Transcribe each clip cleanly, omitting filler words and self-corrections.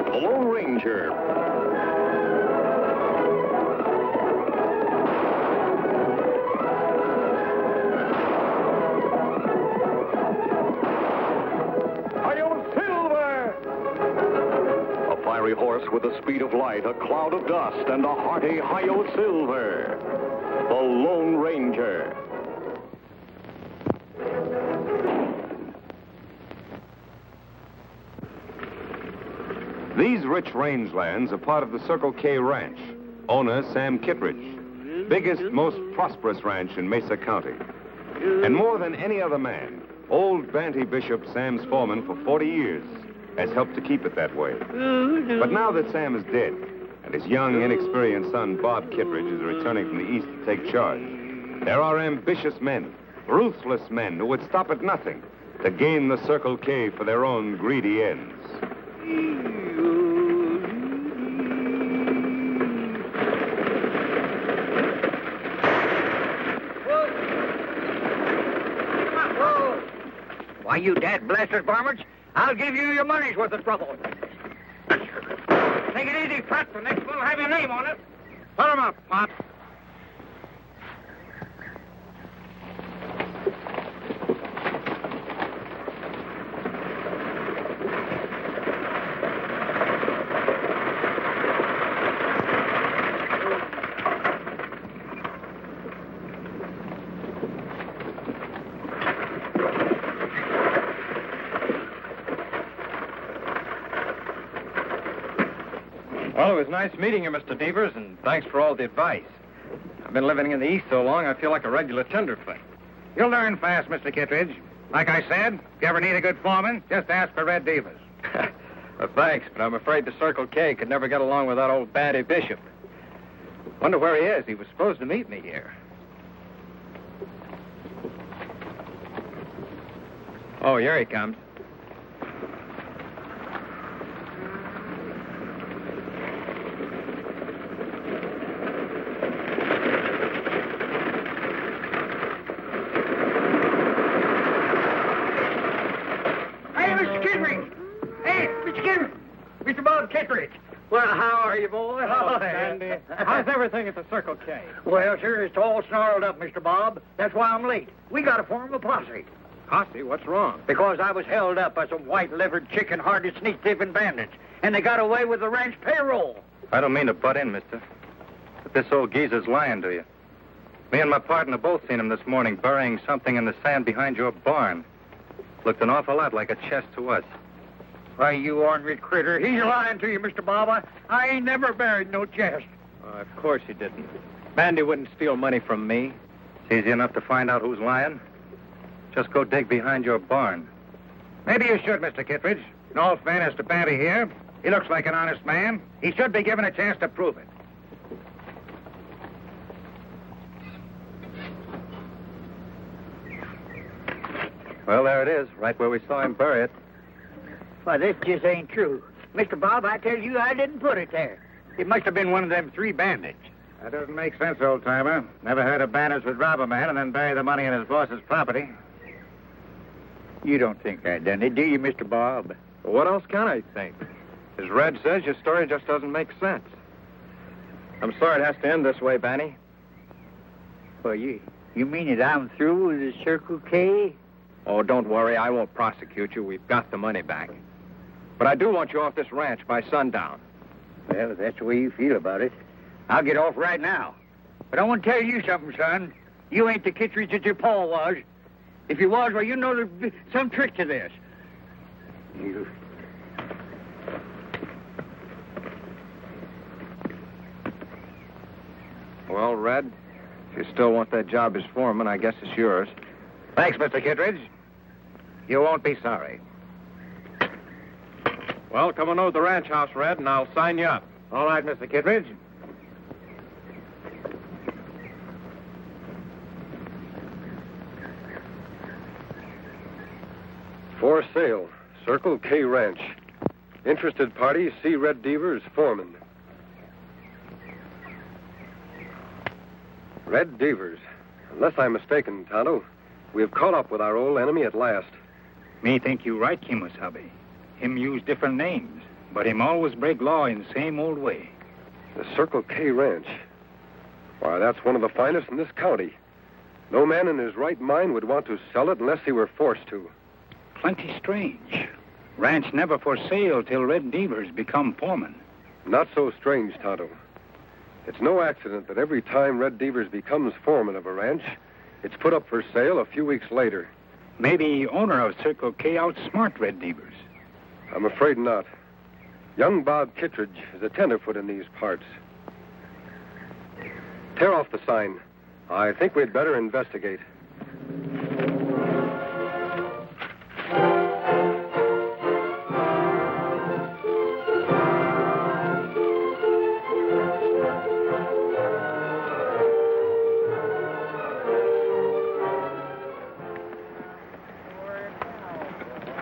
The Lone Ranger. Hi-Yo Silver! A fiery horse with the speed of light, a cloud of dust, and a hearty Hi-Yo Silver. The Lone Ranger. These rich rangelands are part of the Circle K Ranch. Owner Sam Kittredge. Biggest, most prosperous ranch in Mesa County. And more than any other man, old Banty Bishop, Sam's foreman for 40 years, has helped to keep it that way. But now that Sam is dead, and his young, inexperienced son, Bob Kittredge, is returning from the east to take charge, there are ambitious men, ruthless men who would stop at nothing to gain the Circle K for their own greedy ends. Why, you dad-blasted varmints, I'll give you your money's worth of trouble. Take it easy, Pratt. The next one will have your name on it. Put 'em up, Pop. Well, it was nice meeting you, Mr. Devers, and thanks for all the advice. I've been living in the East so long, I feel like a regular tenderfoot. You'll learn fast, Mr. Kittredge. Like I said, if you ever need a good foreman, just ask for Red Devers. Well, thanks, but I'm afraid the Circle K could never get along with that old Banty Bishop. Wonder where he is. He was supposed to meet me here. Oh, here he comes. Mr. Bob Kittredge. Well, how are you, boy? Hello, Sandy. How's everything at the Circle K? Well, sure, it's all snarled up, Mr. Bob. That's why I'm late. We got to form a posse. Posse? What's wrong? Because I was held up by some white-livered, chicken-hearted, sneak-thieving bandits, and they got away with the ranch payroll. I don't mean to butt in, mister, but this old geezer's lying to you. Me and my partner both seen him this morning burying something in the sand behind your barn. Looked an awful lot like a chest to us. Why, you ornery critter, he's lying to you, Mr. Bob. I ain't never buried no chest. Of course he didn't. Bandy wouldn't steal money from me. It's easy enough to find out who's lying. Just go dig behind your barn. Maybe you should, Mr. Kittredge. In all fairness to Banty here, he looks like an honest man. He should be given a chance to prove it. Well, there it is, right where we saw him bury it. Why, this just ain't true. Mr. Bob, I tell you, I didn't put it there. It must have been one of them three bandits. That doesn't make sense, old-timer. Never heard of bandits would rob a man and then bury the money in his boss's property. You don't think I done it, do you, Mr. Bob? Well, what else can I think? As Red says, your story just doesn't make sense. I'm sorry it has to end this way, Banny. Well, you mean that I'm through with the Circle K? Oh, don't worry. I won't prosecute you. We've got the money back. But I do want you off this ranch by sundown. Well, if that's the way you feel about it, I'll get off right now. But I want to tell you something, son. You ain't the Kittredge that your pa was. If you was, well, you know there's some trick to this. Well, Red, if you still want that job as foreman, I guess it's yours. Thanks, Mr. Kittredge. You won't be sorry. Well, come on over to the ranch house, Red, and I'll sign you up. All right, Mr. Kittredge. For sale, Circle K Ranch. Interested parties, see Red Devers, foreman. Red Devers. Unless I'm mistaken, Tonto, we have caught up with our old enemy at last. Me think you right, Kimosabe. Him use different names. but him always break law in the same old way. The Circle K Ranch. Why, that's one of the finest in this county. No man in his right mind would want to sell it unless he were forced to. Plenty strange. Ranch never for sale till Red Devers become foreman. Not so strange, Tonto. It's no accident that every time Red Devers becomes foreman of a ranch, it's put up for sale a few weeks later. Maybe owner of Circle K outsmart Red Devers. I'm afraid not. Young Bob Kittredge is a tenderfoot in these parts. Tear off the sign. I think we'd better investigate.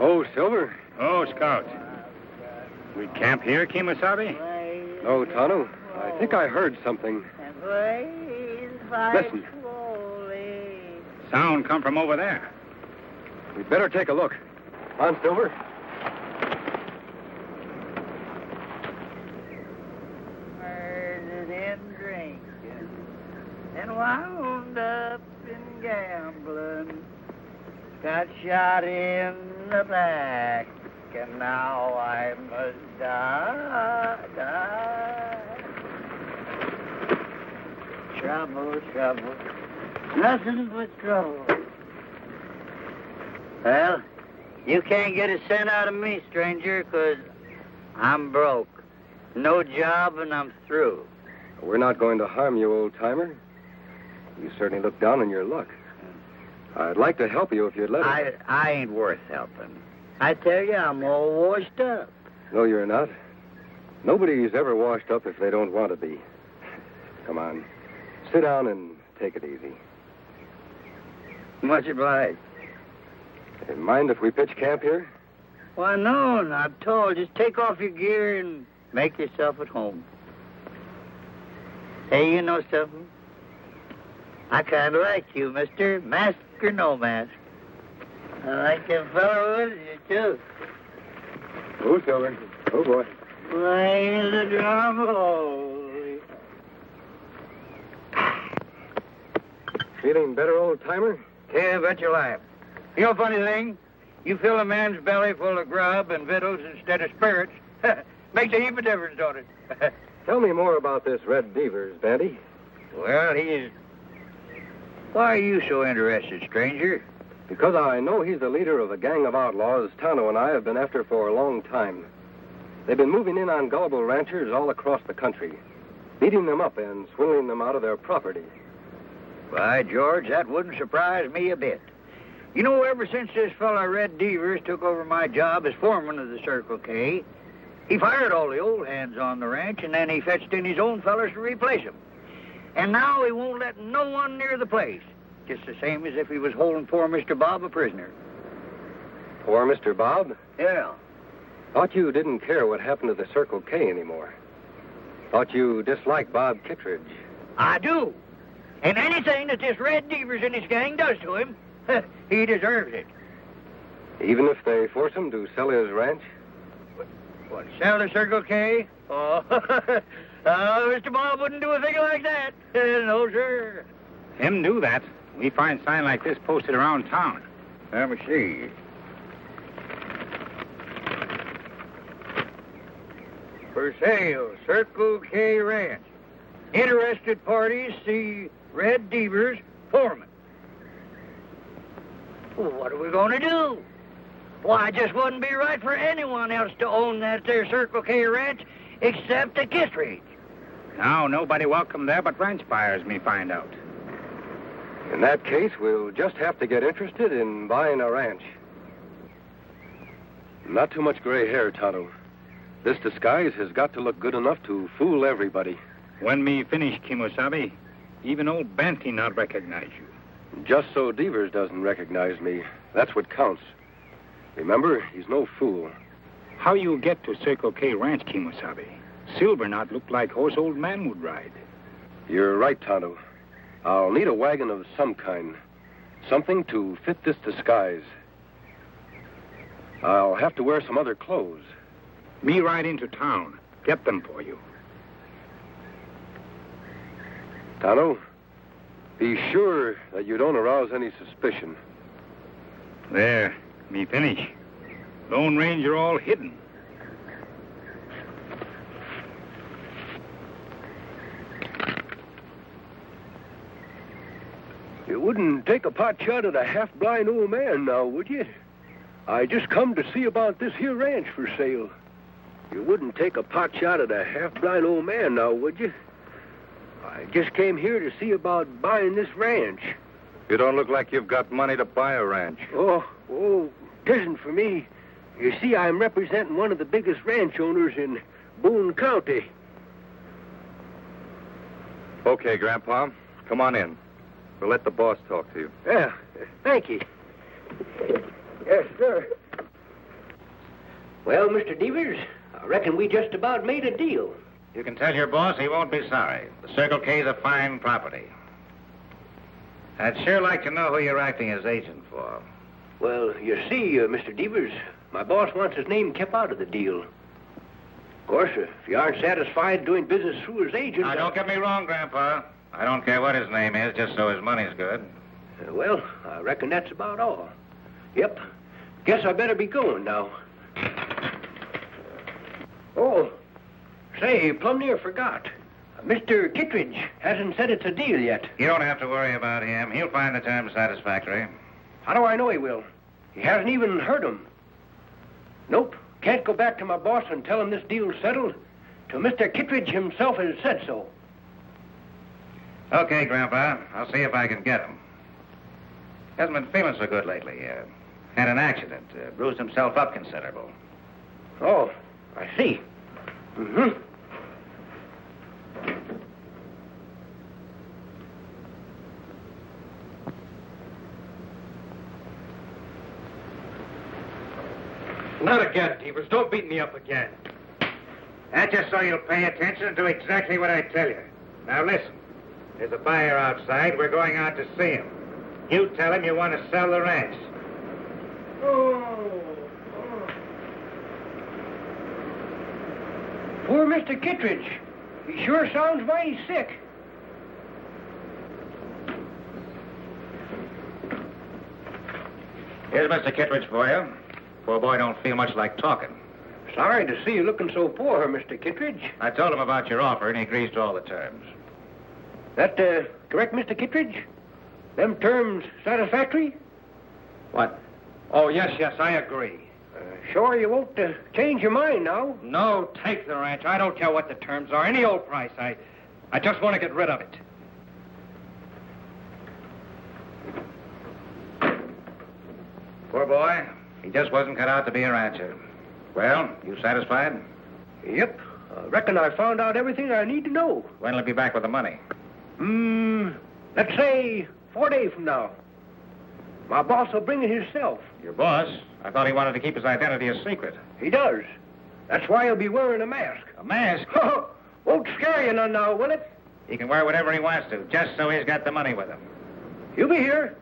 Oh, Silver. Oh, Scout. We camp here, Kemosabe? No, Tonto. I think I heard something. Listen. Sound come from over there. We'd better take a look. On, Silver. Murdered and drinking and wound up in gambling. Got shot in the back, and now I must die. Trouble, trouble. Nothing but trouble. Well, you can't get a cent out of me, stranger, 'cause I'm broke. No job, and I'm through. We're not going to harm you, old-timer. You certainly look down on your luck. I'd like to help you if you'd let us. I ain't worth helping. I tell you, I'm all washed up. No, you're not. Nobody's ever washed up if they don't want to be. Come on. Sit down and take it easy. Much obliged. Mind if we pitch camp here? Why, no, not at all. Just take off your gear and make yourself at home. Hey, you know something? I kind of like you, mister. Mask or no mask. I like that fellow with you, too. Oh, Silver. Oh, boy. Play the drum roll. Feeling better, old-timer? Yeah, bet your life. You know, funny thing? You fill a man's belly full of grub and victuals instead of spirits. Makes a heap of difference, don't it? Tell me more about this Red Devers, Bandy. Well, he's... Why are you so interested, stranger? Because I know he's the leader of a gang of outlaws Tonto and I have been after for a long time. They've been moving in on gullible ranchers all across the country, beating them up and swindling them out of their property. By George, that wouldn't surprise me a bit. You know, ever since this fella Red Devers took over my job as foreman of the Circle K, he fired all the old hands on the ranch, and then he fetched in his own fellas to replace them. And now he won't let no one near the place, just the same as if he was holding poor Mr. Bob a prisoner. Poor Mr. Bob? Yeah. Thought you didn't care what happened to the Circle K anymore. Thought you disliked Bob Kittredge. I do. And anything that this Red Devers and his gang does to him, he deserves it. Even if they force him to sell his ranch? What, sell the Circle K? Oh, Mr. Bob wouldn't do a thing like that. No, sir. Him do that. We find sign like this posted around town. Let me see. For sale, Circle K Ranch. Interested parties see Red Devers, foreman. Well, what are we going to do? Why, it just wouldn't be right for anyone else to own that there Circle K Ranch except the Kittredge. Now, nobody welcome there but ranch buyers, me find out. In that case, we'll just have to get interested in buying a ranch. Not too much gray hair, Tonto. This disguise has got to look good enough to fool everybody. When me finish, Kemosabe, even old Banty not recognize you. Just so Devers doesn't recognize me. That's what counts. Remember, he's no fool. How you get to Circle K Ranch, Kemosabe? Silver not look like horse old man would ride. You're right, Tonto. I'll need a wagon of some kind. Something to fit this disguise. I'll have to wear some other clothes. Me ride into town. Get them for you. Tonto, be sure that you don't arouse any suspicion. There, me finish. Lone Ranger all hidden. You wouldn't take a pot shot at a half-blind old man now, would you? I just come to see about this here ranch for sale. You wouldn't take a pot shot at a half-blind old man now, would you? I just came here to see about buying this ranch. You don't look like you've got money to buy a ranch. Oh, tisn't for me. You see, I'm representing one of the biggest ranch owners in Boone County. Okay, Grandpa. Come on in. We'll let the boss talk to you. Yeah, thank you. Yes, sir. Well, Mr. Devers, I reckon we just about made a deal. You can tell your boss he won't be sorry. The Circle K's a fine property. I'd sure like to know who you're acting as agent for. Well, you see, Mr. Devers, my boss wants his name kept out of the deal. Of course, if you aren't satisfied doing business through his agent... Now, don't get me wrong, Grandpa. I don't care what his name is, just so his money's good. Well, I reckon that's about all. Yep. Guess I better be going now. Oh, say, plumb near forgot. Mr. Kittredge hasn't said it's a deal yet. You don't have to worry about him. He'll find the terms satisfactory. How do I know he will? He hasn't even heard 'em. Nope. Can't go back to my boss and tell him this deal's settled till Mr. Kittredge himself has said so. Okay, Grandpa. I'll see if I can get him. Hasn't been feeling so good lately. Had an accident. Bruised himself up considerable. Oh, I see. Mm-hmm. Not again, Devers. Don't beat me up again. That's just so you'll pay attention and do exactly what I tell you. Now listen. There's a buyer outside. We're going out to see him. You tell him you want to sell the ranch. Poor Mr. Kittredge. He sure sounds mighty sick. Here's Mr. Kittredge for you. Poor boy don't feel much like talking. Sorry to see you looking so poor, Mr. Kittredge. I told him about your offer, and he agrees to all the terms. That correct, Mr. Kittredge? Them terms satisfactory? What? Oh, yes, I agree. Sure you won't change your mind now? No, take the ranch. I don't care what the terms are. Any old price. I just want to get rid of it. Poor boy. He just wasn't cut out to be a rancher. Well, you satisfied? Yep. I reckon I found out everything I need to know. When'll he be back with the money? Let's say 4 days from now. My boss will bring it himself. Your boss? I thought he wanted to keep his identity a secret. He does. That's why he'll be wearing a mask. A mask? Won't scare you none now, will it? He can wear whatever he wants to, just so he's got the money with him. He'll be here.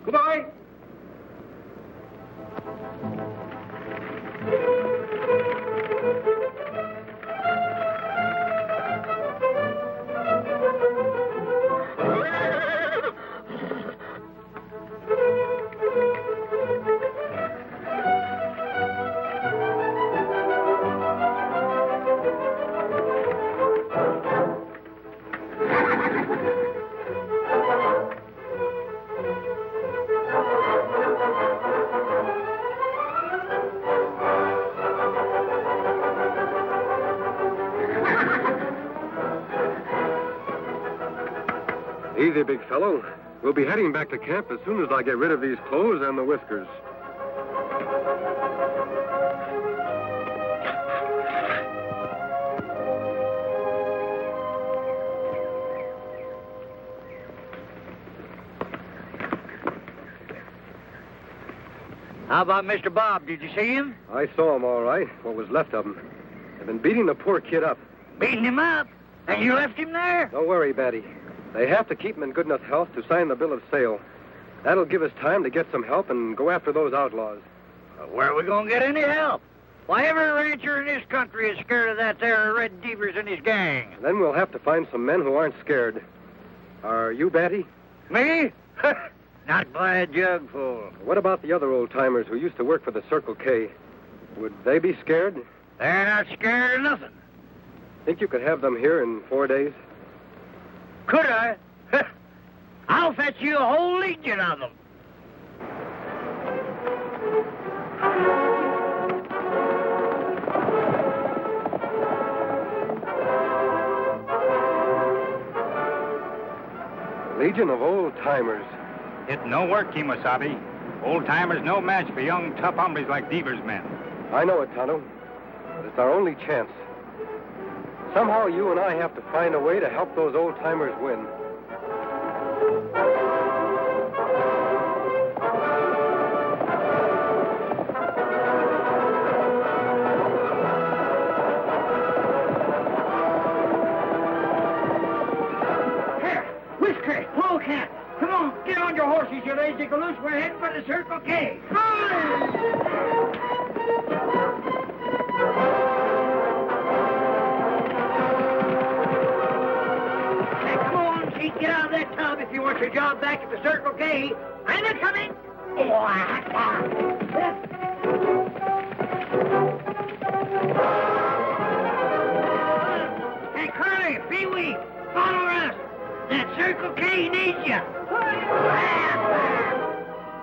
Goodbye. Easy, big fellow. We'll be heading back to camp as soon as I get rid of these clothes and the whiskers. How about Mr. Bob? Did you see him? I saw him all right, what was left of him. They've been beating the poor kid up. Beating him up? And you left him there? Don't worry, Batty. They have to keep him in good enough health to sign the bill of sale. That'll give us time to get some help and go after those outlaws. Where are we going to get any help? Why, every rancher in this country is scared of that there Red Devers and his gang. Then we'll have to find some men who aren't scared. Are you, Batty? Me? Not by a jugful. What about the other old-timers who used to work for the Circle K? Would they be scared? They're not scared of nothing. Think you could have them here in 4 days? Could I? I'll fetch you a whole legion of them. Legion of old-timers. It no work, Kemosabe. Old-timers no match for young, tough hombres like Devers' men. I know it, Tonto. But it's our only chance. Somehow you and I have to find a way to help those old-timers win. Come on, get on your horses, you lazy galoot. We're heading for the Circle K. Hey, come on, Chief, get out of that tub if you want your job back at the Circle K. And they're coming. Hey, Curly, Pee-wee, follow us. That Circle K needs you.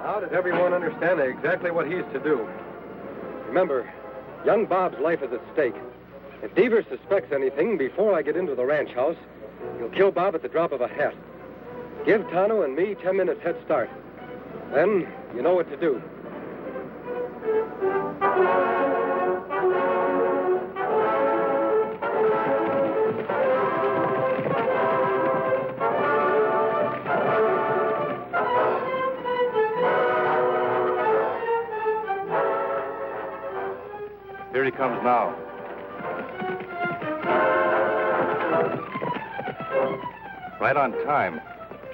How does everyone understand exactly what he's to do? Remember, young Bob's life is at stake. If Devers suspects anything before I get into the ranch house, he'll kill Bob at the drop of a hat. Give Tonto and me 10 minutes head start. Then you know what to do. Here he comes now. Right on time.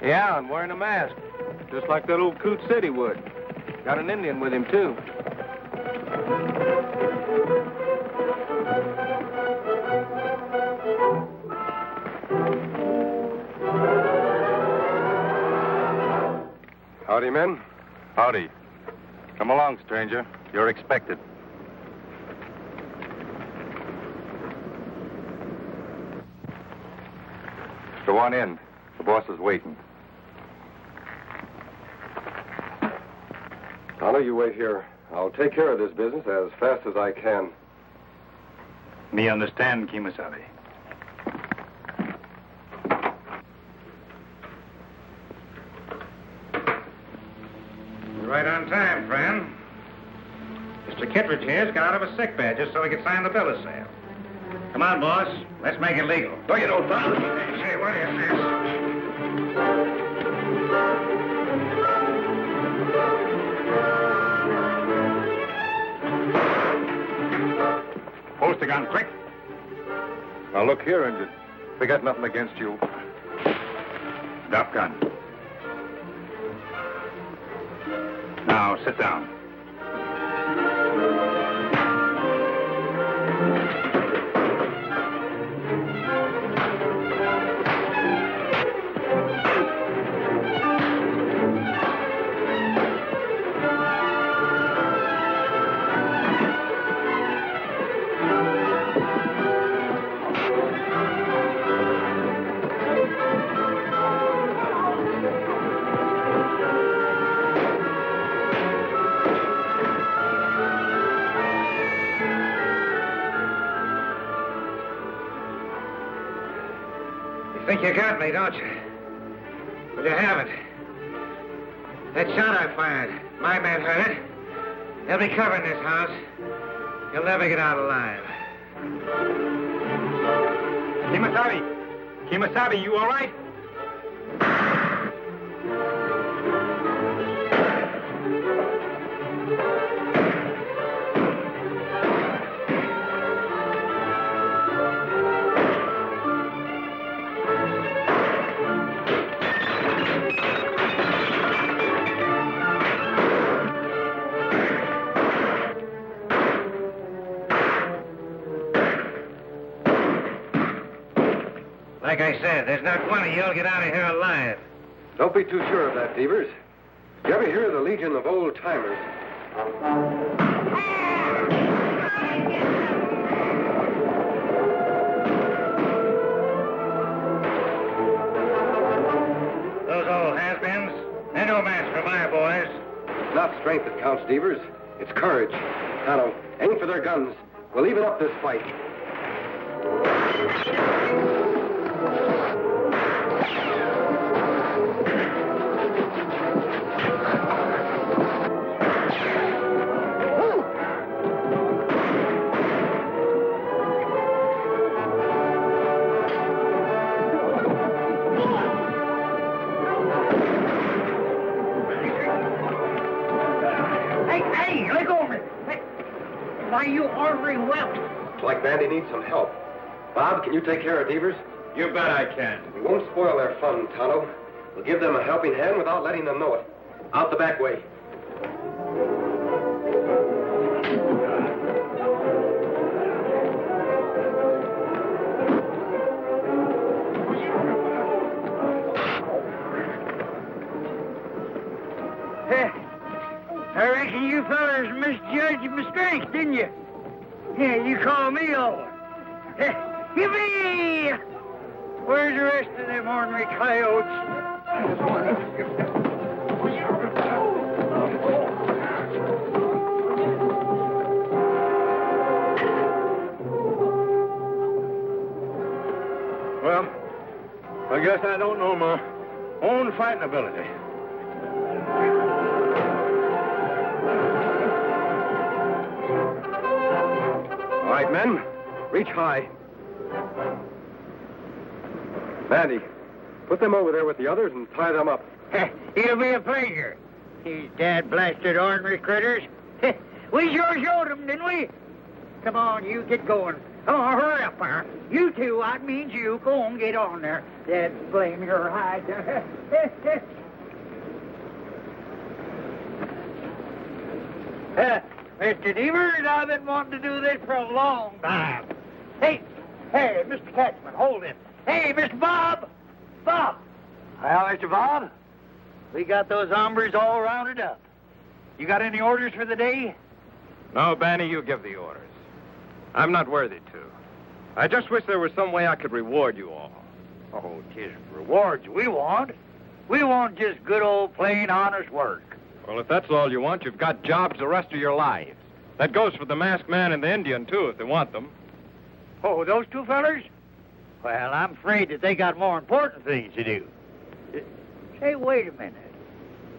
Yeah, and wearing a mask. Just like that old coot said he would. Got an Indian with him, too. Howdy, men. Howdy. Come along, stranger. You're expected. Go on in. The boss is waiting. Tonto, you wait here. I'll take care of this business as fast as I can. Me understand, Kemosabe. You're right on time, friend. Mr. Kittredge here's got out of a sick bed just so he could sign the bill of sale. Come on, boss. Let's make it legal. No, you don't, Tonto. Say, what is this? Post the gun, quick. Now, look here, Injun. We got nothing against you. Drop gun. Now, sit down. Think you got me, don't you? But you haven't. That shot I fired, my man heard it. They'll be covering this house. You'll never get out alive. Kemosabe! Kemosabe, you all right? Like I said, there's not one of you'll get out of here alive. Don't be too sure of that, Devers. You ever hear of the Legion of Old Timers? Those old has-beens, they're no match for my boys. It's not strength that counts, Devers. It's courage. Tonto, aim for their guns. We'll even up this fight. Hey, let go of me. Hey, why, you ornery whelp. Looks like Bandy needs some help. Bob, can you take care of Devers? You bet I can. We won't spoil their fun, Tonto. We'll give them a helping hand without letting them know it. Out the back way. I reckon you fellers misjudged my strength, didn't you? Yeah, you called me over. Yippee! Where's the rest of them ornery coyotes? Well, I guess I don't know my own fighting ability. All right, men. Reach high. Bandy, put them over there with the others and tie them up. It'll be a pleasure. These dad-blasted ornery critters. We sure showed them, didn't we? Come on, you get going. Come on, hurry up there. You two, I means you, go on, get on there. Dad, blame your hide. Mr. Devers, I've been wanting to do this for a long time. Hey, Mr. Catchman, hold it. Hey, Mr. Bob! Bob! Well, Mr. Bob, we got those hombres all rounded up. You got any orders for the day? No, Banny, you give the orders. I'm not worthy to. I just wish there was some way I could reward you all. Oh, 'tis rewards we want. We want just good old plain honest work. Well, if that's all you want, you've got jobs the rest of your lives. That goes for the masked man and the Indian, too, if they want them. Oh, those two fellers? Well, I'm afraid that they got more important things to do. Say, wait a minute.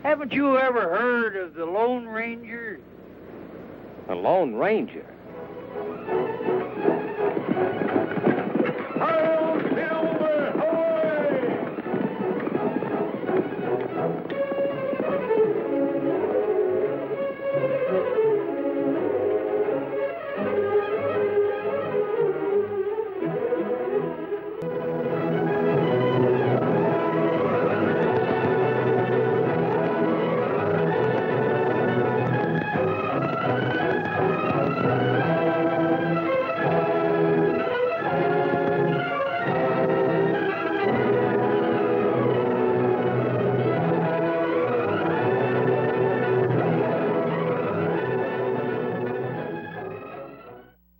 Haven't you ever heard of the Lone Ranger? The Lone Ranger?